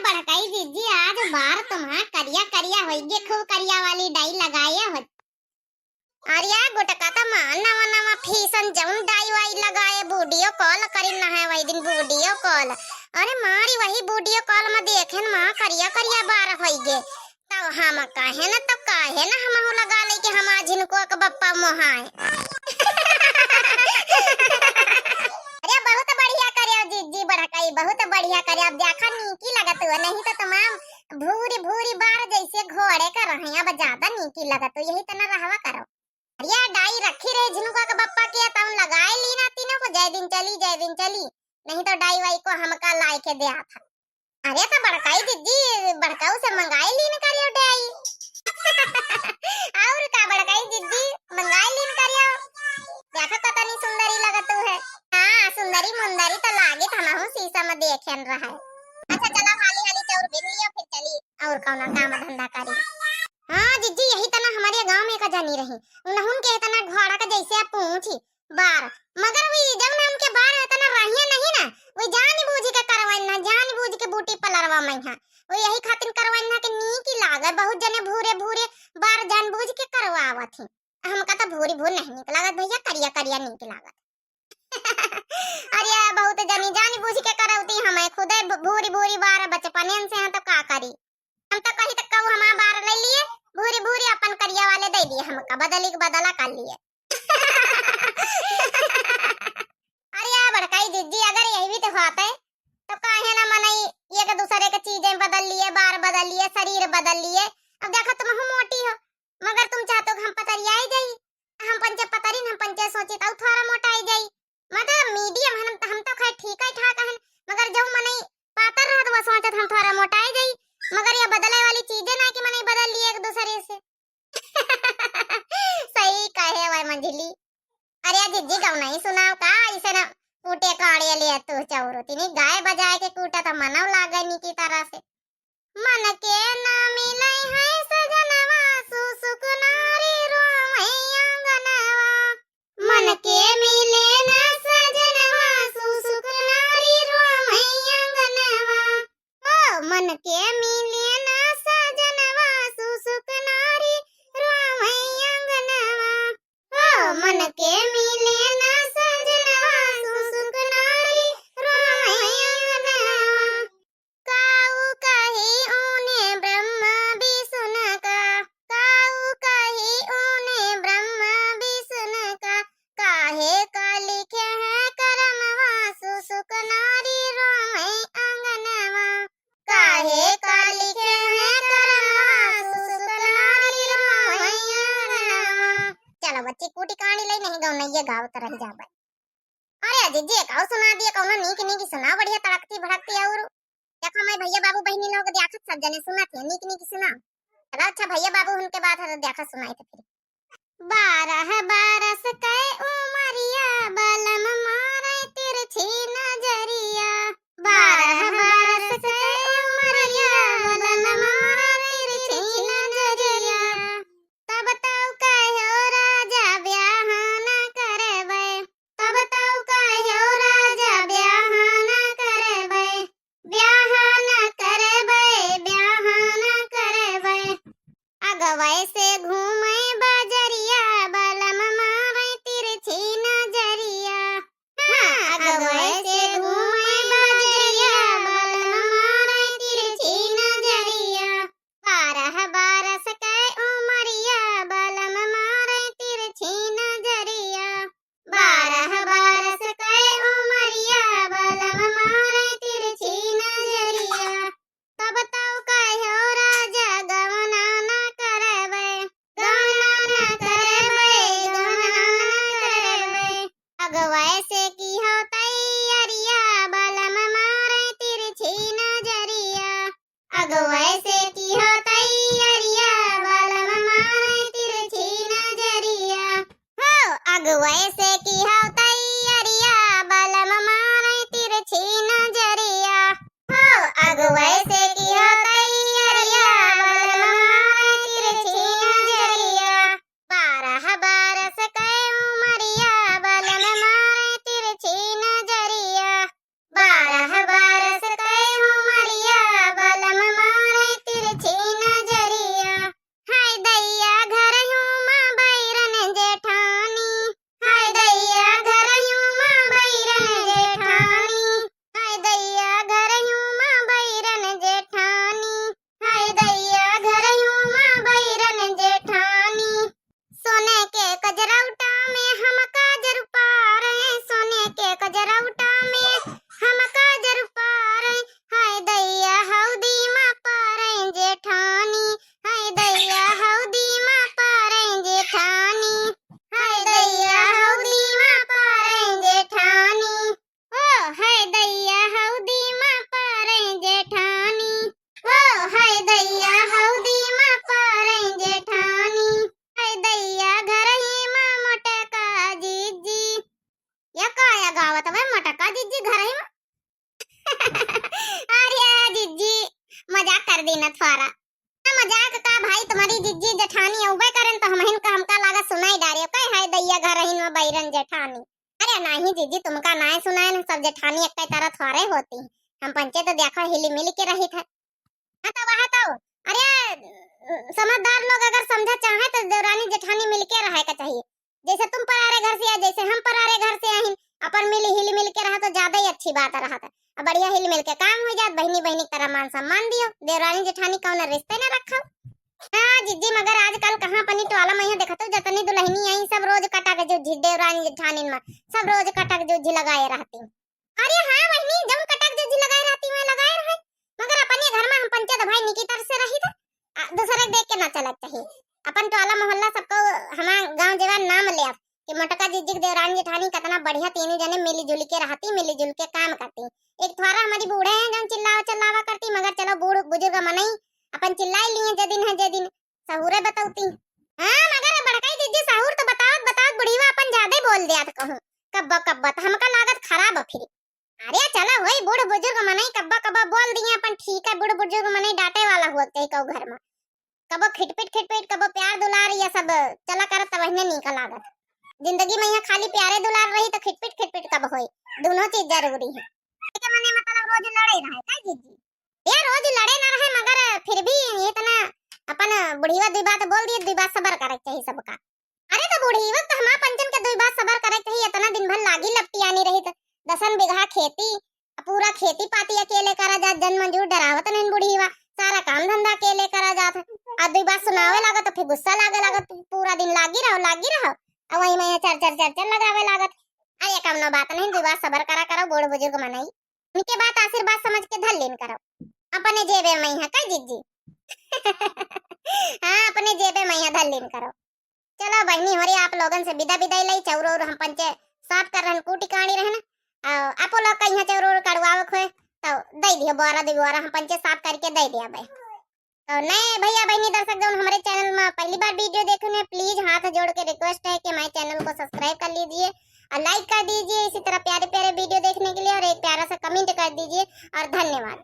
बड़काई दीदी आज बार तुम्हारा करिया करिया होइगे खूब करिया वाली डाई लगाए हो। अरे गोटका त नवा नवा फैशन जौन डाई वाई लगाए वीडियो कॉल करी ना है वही दिन वीडियो कॉल। अरे मारी वही वीडियो कॉल में देखे मां करिया करिया बार होइगे तो हम काहे ना हम लगा ले कि हम जिनको के बप्पा मोहाए। अरे बहुत बढ़िया करे जीजी बड़काई बहुत बढ़िया करे। अब देखा नीकी लगत हो नहीं तो तमाम भूरी भूरी बार जैसे घोड़े का रहे अब ज्यादा नीकी लगत हो यही तना रहवा करो। अरे डाई रखी रहे झिनुका के बप्पा के तम लगाए ली ना तीनों को जय दिन चली नहीं तो डाई वाई को हमका लाई के दिया था। अरे तो बड़काई दीदी बड़काऊ से मंगाई लीन करियो डाई। और का बड़काई दीदी मंगाई लीन करियो देखो पता नहीं सुंदरी लगत है। हां सुंदरी मुंदरी तो लागे हम शीशा में देखेन रहा है। अच्छा चलो हाली हाली चाउर बिन लियो फिर चली और कौन काम धंधा करी। हां दीदी यही तना हमारे गांव में का जानी रही उनहुन के तना घोड़ा का जैसे पूछी बार मगर वी जब नाम के बार तना रहिए नहीं ना वो जान बूझ के करवाइना जान बूझ के बूटी पलरवा मैं हां वो यही खातिर करवाइना के नीकी लागे बहुत जने भूरे भूरे बार जान बूझ के करवावत थी। हमका तो भूरी भूर नहीं निक लागत भैया करिया करिया निक लागत। अरे बहुत जनी जान बूझ के करवती हमें खुदे भूरी भूरी बार बचपने से हैं तो का करी हम तो कहीं तक कहू हमारा बार ले लिए भूरी भूरी अपन करिया वाले दे दिए हमका बदली के बदला कर लिए। अरे बड़काई दीदी अगर यही भी तो होता है तो काहे ना मनई एक दूसरे के चीजें बदल लिए बार बदल लिए शरीर बदल लिए। अब देखो तुम हम मोटी हो मगर तुम चाहते हो हम पतरिया ही जाई हम पंचे पतरी हम पंचे सोचे तो थोड़ा मोटा ही जाई मतलब मीडियम हम तो खैर ठीक है ठाक है मगर जो मनई पातर रहत वो सोचत हम थोड़ा मोटा ही जाई मगर ये बदले वाली चीजें ना कि मनई बदल लिए एक दूसरे से। सही कहे वह मंझली। अरे जीजी गाँव नहीं सुनाओ का इसे ना कूटे काड़िया लिए तू चाउरो तिनी गाय बजाए के कूटा तो मनव लागे नी की तरह से मन के ना मिले है सजनवा सुसुक नारी रोमैया गनवा मन के मिले ना सजनवा सुसुक नारी रोमैया गनवा ओ मन के मिले ना सजनवा सुसुक नारी रोमैया गनवा ओ मन के मिले ना सजनवा सुसुक नारी रोमैया गनवा काऊ कही उने ब्रह्मा विष्णु का काऊ कही उने ब्रह्मा विष्णु का काहे का लिखे है करमवा सुसुक नारी रोमै अंगनवा काहे का लिखे है करमवा सुसुक नारी रोमै अंगनवा। चलो बच्ची कूटी कहानी ले नहीं गाँव नहीं ये गाँव तरह जाबे। अरे जीजी गाँव सुना दिए कौन नीक नीक सुना बढ़िया तड़कती भड़कती और देखो मैं भैया बाबू बहनी लोग देखत सब जने सुना थे नीक नीक सुना। चलो अच्छा भैया बाबू उनके बाद है देखा सुनाई थे फिर 12 बरस के उमरिया बलम मारे तिरछी नजरिया 12 बरस के उमरिया बलम मारे तिरछी नजरिया तब ताऊ कहो राजा ब्याह न करबे तब ताऊ कहो राजा ब्याह न करबे ब्याह न करबे अगवै से घूमे बजरिया बलम मारे तिरछी नजरिया। हाँ अगवै से घूमे बजरिया बलम मारे तिरछी नजरिया 12 बरस के उमरिया बलम मारे तिरछी नजरिया 12 बरस के उमरिया बलम मारे तिरछी नजरिया तब ताऊ कहो राजा गवना न करबे गवना न करबे अगवै से की हो तैयारिया बलम मारे तिरछी नजरिया अगवै से की हो तैयारिया बलम मारे तिरछी नजरिया हो अगवै से की हो तैयारिया बलम मारे तिरछी नजरिया हो अगवै से की हो तैयारिया बलम मारे तिरछी नजरिया 12 बरस के उमरिया बलम मारे तिरछी नजरिया 12 बरस के उमरिया बलम कर दी न थोड़ा मजाक का भाई तुम्हारी जिज्जी जेठानी औबे करन तो हमहिन का हमका लागा सुनाई डारे कई है दैया घर हिन में बैरन जेठानी अरे नहीं जीजी तुमका ना सुनाए न सब जेठानी एक तरह थोड़े होती हम पंचे तो देखो हिली मिल के रही था हाँ तो वह तो अरे समझदार लोग अगर समझा चाहे तो देवरानी जेठानी मिलके रहे का चाहिए जैसे तुम परारे घर से आए जैसे हम परारे घर से आए अपन मिली हिल मिल के रहा तो ज्यादा ही अच्छी बात रहा था अब बढ़िया हिल मिल के काम हो जात बहनी बहनी की तरह मान सम्मान दियो देवरानी जेठानी कौन रिश्ते न रखा हाँ जिज्जी मगर आजकल कहाँ पनी टोला में देखा तो जतनी दुल्हनी आई सब रोज कटक जुझी देवरानी जेठानी में सब रोज कटक जुझी लगाए रहती अरे हाँ बहनी जब कटक जुझी लगाए रहती मैं लगाए रहे मगर अपने घर में हम पंचायत भाई निकी तरह से रही था दूसरे देख के ना चलत चाहिए अपन टोला मोहल्ला सबको हमारा गांव जवान नाम ले कि मटका जिज्जी देवरानी जेठानी कितना बढ़िया तीनों जने मिली जुल के रहती मिली जुल के काम करती एक थोड़ा हमारी बूढ़े हैं जो चिल्लावा चिल्लावा करती मगर चलो बूढ़ बुजुर्ग मनई अपन चिल्लाई लिए जे दिन सहूरे बताऊती हाँ मगर बड़काई जिज्जी सहूर तो बतावत बतावत बुढ़ीवा अपन ज्यादा बोल दिया था कहूं कब्बा तो हमका लागत खराब फिर अरे चलो वही बूढ़ बुजुर्ग मनई कब्बा बोल दिए अपन ठीक है बूढ़ बुजुर्ग मनई डांटे वाला हुआ कहीं कौ घर में कबो खिटपिट कबो प्यार दुलार ये सब चला करत तब वहने निकल लागत जिंदगी में यहाँ खाली प्यारे दुलार रही तो खिटपिट कब होई दोनों चीज जरूरी है के मने मतलब रोज लड़े रहे का जीजी ये रोज लड़े ना रहे मगर फिर भी इतना अपन बुढ़ीवा दुई बात बोल दिए दुई बात सबर करे चाहिए सबका अरे तो बुढ़ीवा तो हमारा पंचन के दुई बात सबर करे चाहिए इतना दिन भर लागी लपटी आनी रही तो 10 बीघा खेती पूरा खेती पाती अकेले करा जात जन मंजूर डरावत नहीं बुढ़ीवा सारा काम धंधा अकेले करा जात आ दुई बात सुनावे लगा तो फिर गुस्सा लागे पूरा दिन लागी रहो अब वही मैं चर लगावे लागत अरे कम नो बात नहीं दुई बात सबर करा बूढ़ बुजुर्ग मनई उनके बात आशीर्वाद समझ के धर लेन करो अपने जेबे में है का जिज्जी हाँ अपने जेबे में है धर लेन करो चलो बहनी हो रही आप लोगन से विदा विदाई लई चौरो हम पंचे साफ कर रहन कूटी काणी रहन आपो लोग कहीं चौरो कड़वावे खोए तो दे दियो बोरा हम पंचे साफ करके दे दिया भाई तो नए भैया बहनी दर्शक जो हमारे चैनल में पहली बार वीडियो देखने प्लीज हाथ जोड़ के रिक्वेस्ट है कि हमारे चैनल को सब्सक्राइब कर लीजिए और लाइक कर दीजिए इसी तरह प्यारे प्यारे वीडियो देखने के लिए और एक प्यारा सा कमेंट कर दीजिए और धन्यवाद।